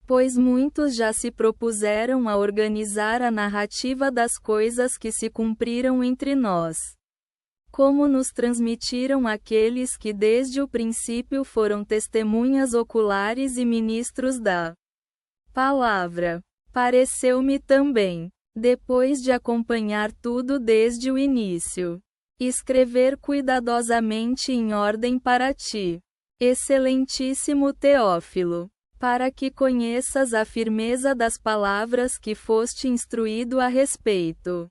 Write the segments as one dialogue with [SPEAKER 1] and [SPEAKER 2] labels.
[SPEAKER 1] pois muitos já se propuseram a organizar a narrativa das coisas que se cumpriram entre nós. Como nos transmitiram aqueles que desde o princípio foram testemunhas oculares e ministros da palavra. Pareceu-me também, depois de acompanhar tudo desde o início, escrever cuidadosamente em ordem para ti, excelentíssimo Teófilo, para que conheças a firmeza das palavras que foste instruído a respeito.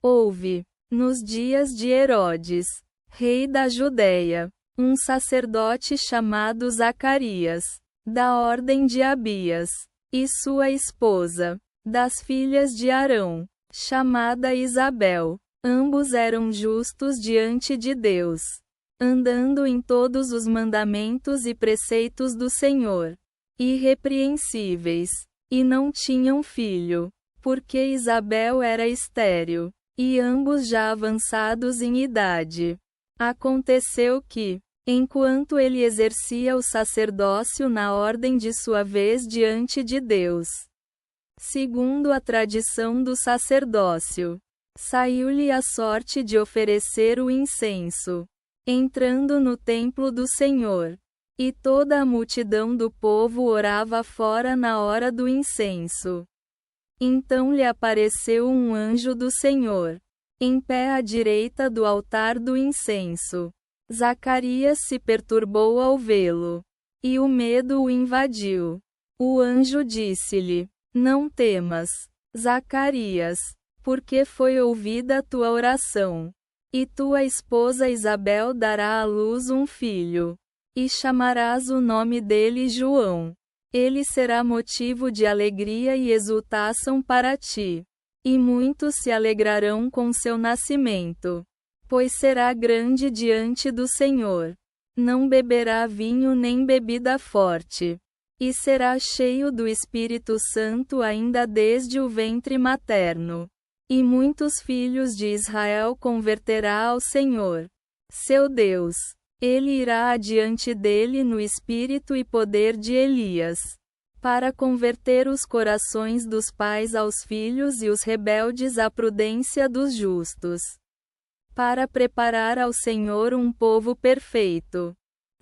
[SPEAKER 1] Houve, nos dias de Herodes, rei da Judéia, um sacerdote chamado Zacarias, da ordem de Abias, e sua esposa, das filhas de Arão, chamada Isabel. Ambos eram justos diante de Deus, andando em todos os mandamentos e preceitos do Senhor, irrepreensíveis, e não tinham filho, porque Isabel era estéril, e ambos já avançados em idade. Aconteceu que, enquanto ele exercia o sacerdócio na ordem de sua vez diante de Deus, segundo a tradição do sacerdócio, saiu-lhe a sorte de oferecer o incenso, entrando no templo do Senhor. E toda a multidão do povo orava fora na hora do incenso. Então lhe apareceu um anjo do Senhor, em pé à direita do altar do incenso. Zacarias se perturbou ao vê-lo, e o medo o invadiu. O anjo disse-lhe: Não temas, Zacarias, porque foi ouvida a tua oração. E tua esposa Isabel dará à luz um filho, e chamarás o nome dele João. Ele será motivo de alegria e exultação para ti. E muitos se alegrarão com seu nascimento, pois será grande diante do Senhor. Não beberá vinho nem bebida forte, e será cheio do Espírito Santo ainda desde o ventre materno. E muitos filhos de Israel converterá ao Senhor, seu Deus. Ele irá adiante dele no espírito e poder de Elias, para converter os corações dos pais aos filhos e os rebeldes à prudência dos justos, para preparar ao Senhor um povo perfeito.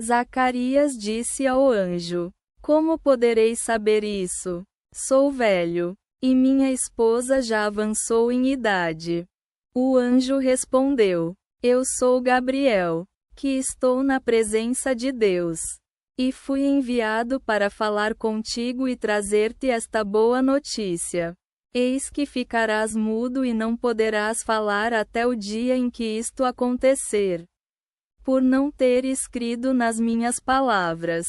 [SPEAKER 1] Zacarias disse ao anjo: Como poderei saber isso? Sou velho, e minha esposa já avançou em idade. O anjo respondeu: Eu sou Gabriel, que estou na presença de Deus, e fui enviado para falar contigo e trazer-te esta boa notícia. Eis que ficarás mudo e não poderás falar até o dia em que isto acontecer, por não ter escrito nas minhas palavras,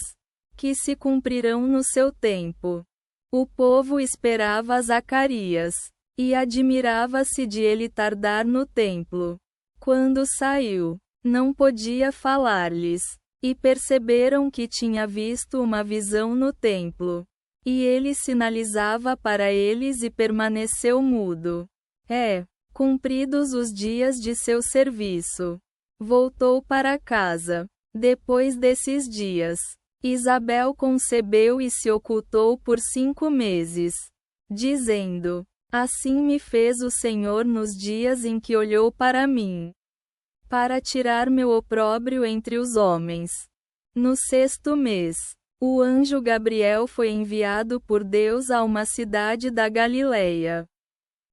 [SPEAKER 1] que se cumprirão no seu tempo. O povo esperava Zacarias, e admirava-se de ele tardar no templo. Quando saiu, não podia falar-lhes, e perceberam que tinha visto uma visão no templo. E ele sinalizava para eles e permaneceu mudo. Cumpridos os dias de seu serviço, voltou para casa. Depois desses dias, Isabel concebeu e se ocultou por 5 meses, dizendo: Assim me fez o Senhor nos dias em que olhou para mim, para tirar meu opróbrio entre os homens. No 6º mês, o anjo Gabriel foi enviado por Deus a uma cidade da Galileia,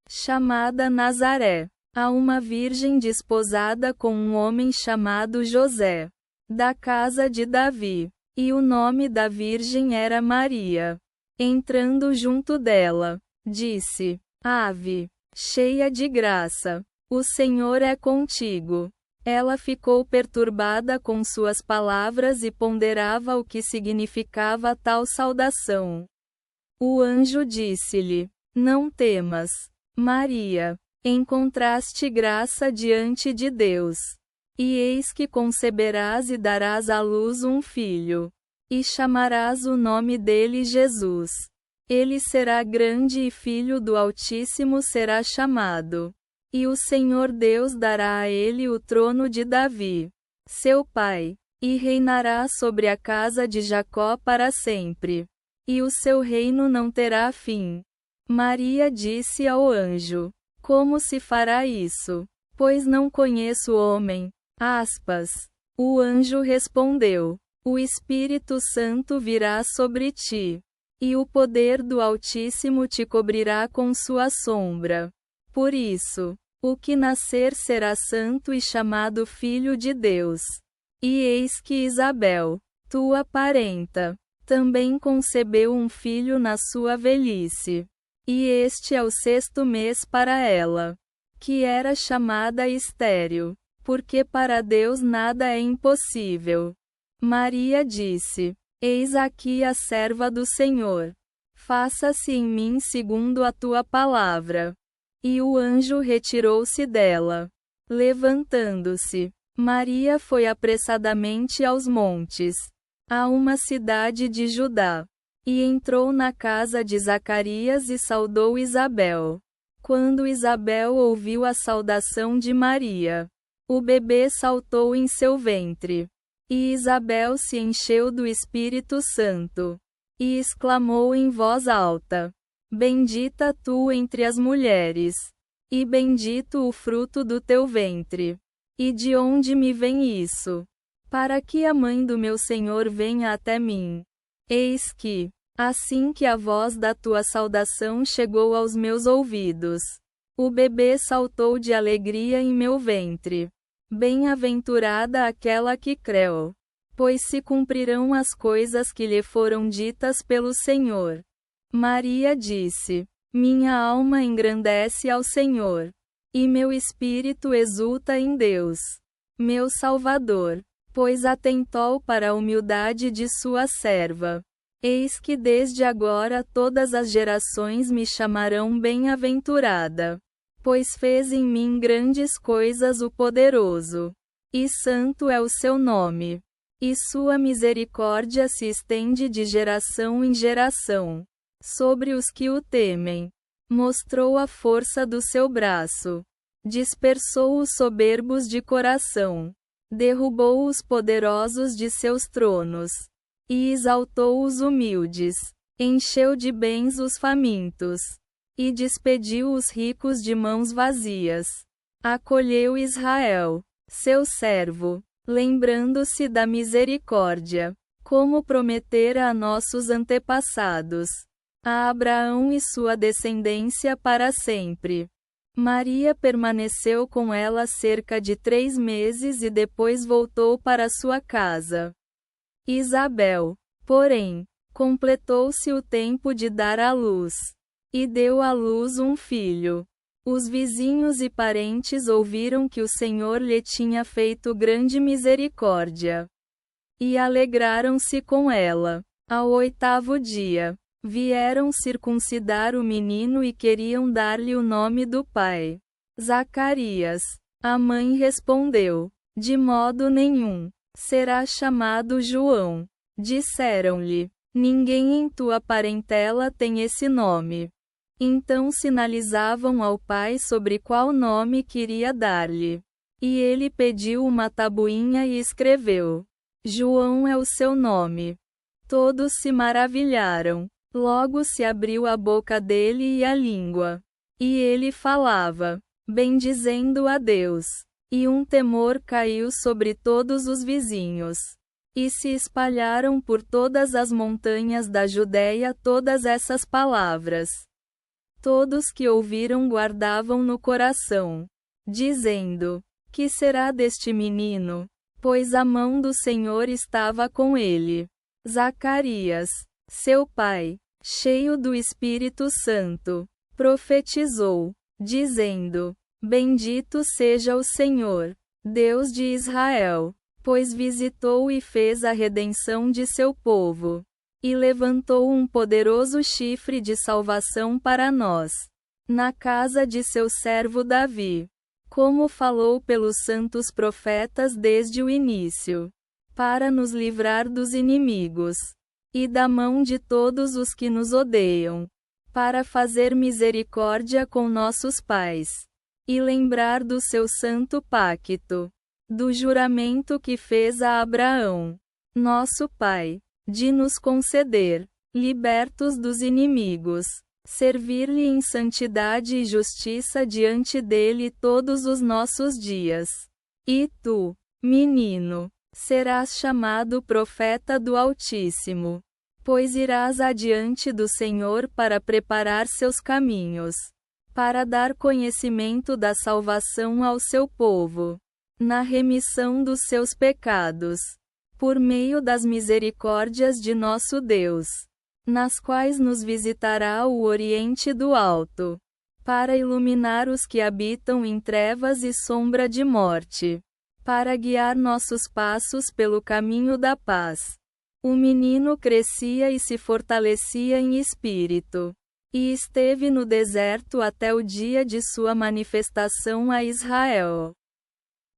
[SPEAKER 1] chamada Nazaré, a uma virgem desposada com um homem chamado José, da casa de Davi, e o nome da virgem era Maria. Entrando junto dela, disse: Ave, cheia de graça, o Senhor é contigo. Ela ficou perturbada com suas palavras e ponderava o que significava tal saudação. O anjo disse-lhe: Não temas, Maria, encontraste graça diante de Deus. E eis que conceberás e darás à luz um filho, e chamarás o nome dele Jesus. Ele será grande e filho do Altíssimo será chamado. E o Senhor Deus dará a ele o trono de Davi, seu pai, e reinará sobre a casa de Jacó para sempre. e o seu reino não terá fim. Maria disse ao anjo: Como se fará isso? Pois não conheço homem. O anjo respondeu: O Espírito Santo virá sobre ti, e o poder do Altíssimo te cobrirá com sua sombra. Por isso, o que nascer será santo e chamado Filho de Deus. E eis que Isabel, tua parenta, também concebeu um filho na sua velhice. E este é o 6º mês para ela, que era chamada estéril, porque para Deus nada é impossível. Maria disse: Eis aqui a serva do Senhor. Faça-se em mim segundo a tua palavra. E o anjo retirou-se dela. Levantando-se, Maria foi apressadamente aos montes, a uma cidade de Judá, e entrou na casa de Zacarias e saudou Isabel. Quando Isabel ouviu a saudação de Maria, o bebê saltou em seu ventre. E Isabel se encheu do Espírito Santo, e exclamou em voz alta: Bendita tu entre as mulheres, e bendito o fruto do teu ventre. E de onde me vem isso? Para que a mãe do meu Senhor venha até mim. Eis que, assim que a voz da tua saudação chegou aos meus ouvidos, o bebê saltou de alegria em meu ventre. Bem-aventurada aquela que creu, pois se cumprirão as coisas que lhe foram ditas pelo Senhor. Maria disse: Minha alma engrandece ao Senhor, e meu espírito exulta em Deus, meu Salvador, pois atentou para a humildade de sua serva. Eis que desde agora todas as gerações me chamarão bem-aventurada, pois fez em mim grandes coisas o Poderoso, e santo é o seu nome, e sua misericórdia se estende de geração em geração sobre os que o temem. Mostrou a força do seu braço, dispersou os soberbos de coração, derrubou os poderosos de seus tronos, e exaltou os humildes, encheu de bens os famintos, e despediu os ricos de mãos vazias. Acolheu Israel, seu servo, lembrando-se da misericórdia, como prometera a nossos antepassados, a Abraão e sua descendência para sempre. Maria permaneceu com ela cerca de 3 meses e depois voltou para sua casa. Isabel, porém, completou-se o tempo de dar à luz, e deu à luz um filho. Os vizinhos e parentes ouviram que o Senhor lhe tinha feito grande misericórdia, e alegraram-se com ela. Ao 8º dia, vieram circuncidar o menino e queriam dar-lhe o nome do pai, Zacarias. A mãe respondeu: De modo nenhum, será chamado João. Disseram-lhe: Ninguém em tua parentela tem esse nome. Então sinalizavam ao pai sobre qual nome queria dar-lhe. E ele pediu uma tabuinha e escreveu: João é o seu nome. Todos se maravilharam. Logo se abriu a boca dele e a língua, e ele falava, bendizendo a Deus. E um temor caiu sobre todos os vizinhos. E se espalharam por todas as montanhas da Judéia todas essas palavras. Todos que ouviram guardavam no coração, dizendo: Que será deste menino? Pois a mão do Senhor estava com ele. Zacarias, seu pai, cheio do Espírito Santo, profetizou, dizendo: Bendito seja o Senhor, Deus de Israel, pois visitou e fez a redenção de seu povo, e levantou um poderoso chifre de salvação para nós, na casa de seu servo Davi, como falou pelos santos profetas desde o início, para nos livrar dos inimigos e da mão de todos os que nos odeiam, para fazer misericórdia com nossos pais, e lembrar do seu santo pacto, do juramento que fez a Abraão, nosso pai, de nos conceder, libertos dos inimigos, servir-lhe em santidade e justiça diante dele todos os nossos dias. E tu, menino, serás chamado profeta do Altíssimo, pois irás adiante do Senhor para preparar seus caminhos, para dar conhecimento da salvação ao seu povo, na remissão dos seus pecados, por meio das misericórdias de nosso Deus, nas quais nos visitará o Oriente do Alto, para iluminar os que habitam em trevas e sombra de morte, para guiar nossos passos pelo caminho da paz. O menino crescia e se fortalecia em espírito, e esteve no deserto até o dia de sua manifestação a Israel.